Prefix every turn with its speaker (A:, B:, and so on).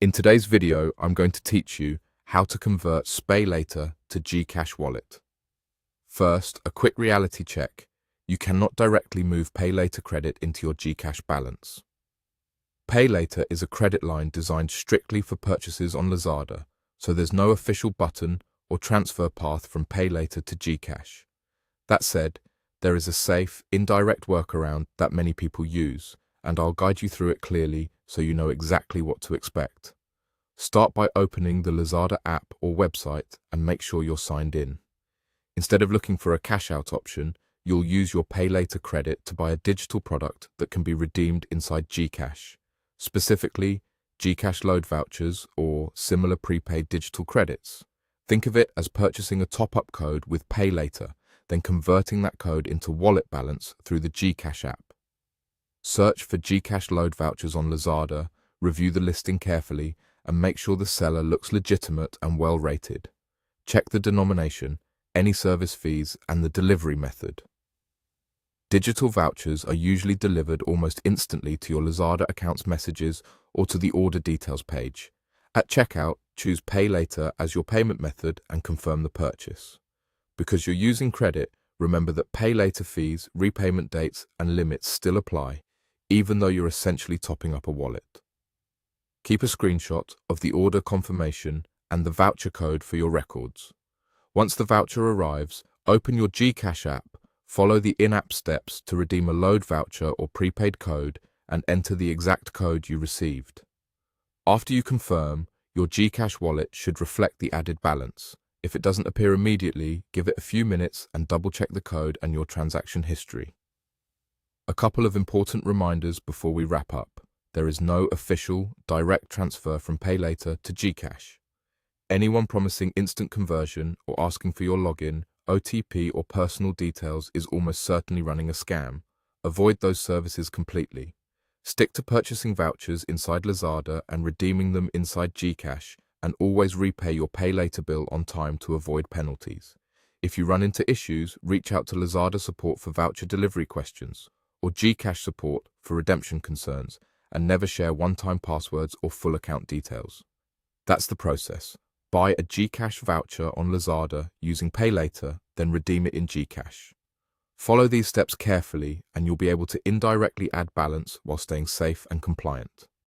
A: In today's video, I'm going to teach you how to convert SPayLater to GCash Wallet. First, a quick reality check. You cannot directly move PayLater credit into your GCash balance. PayLater is a credit line designed strictly for purchases on Lazada, so there's no official button or transfer path from PayLater to GCash. That said, there is a safe, indirect workaround that many people use, and I'll guide you through it clearly so you know exactly what to expect. Start by opening the Lazada app or website and make sure you're signed in. Instead of looking for a cash-out option, you'll use your PayLater credit to buy a digital product that can be redeemed inside GCash, specifically GCash load vouchers or similar prepaid digital credits. Think of it as purchasing a top-up code with PayLater, then converting that code into wallet balance through the GCash app. Search for GCash load vouchers on Lazada, review the listing carefully, and make sure the seller looks legitimate and well-rated. Check the denomination, any service fees, and the delivery method. Digital vouchers are usually delivered almost instantly to your Lazada account's messages or to the order details page. At checkout, choose PayLater as your payment method and confirm the purchase. Because you're using credit, remember that PayLater fees, repayment dates, and limits still apply, even though you're essentially topping up a wallet. Keep a screenshot of the order confirmation and the voucher code for your records. Once the voucher arrives, open your GCash app, follow the in-app steps to redeem a load voucher or prepaid code, and enter the exact code you received. After you confirm, your GCash wallet should reflect the added balance. If it doesn't appear immediately, give it a few minutes and double-check the code and your transaction history. A couple of important reminders before we wrap up. There is no official, direct transfer from PayLater to GCash. Anyone promising instant conversion or asking for your login, OTP, or personal details is almost certainly running a scam. Avoid those services completely. Stick to purchasing vouchers inside Lazada and redeeming them inside GCash, and always repay your PayLater bill on time to avoid penalties. If you run into issues, reach out to Lazada support for voucher delivery questions, or GCash support for redemption concerns, and never share one-time passwords or full account details. That's the process. Buy a GCash voucher on Lazada using PayLater, then redeem it in GCash. Follow these steps carefully and you'll be able to indirectly add balance while staying safe and compliant.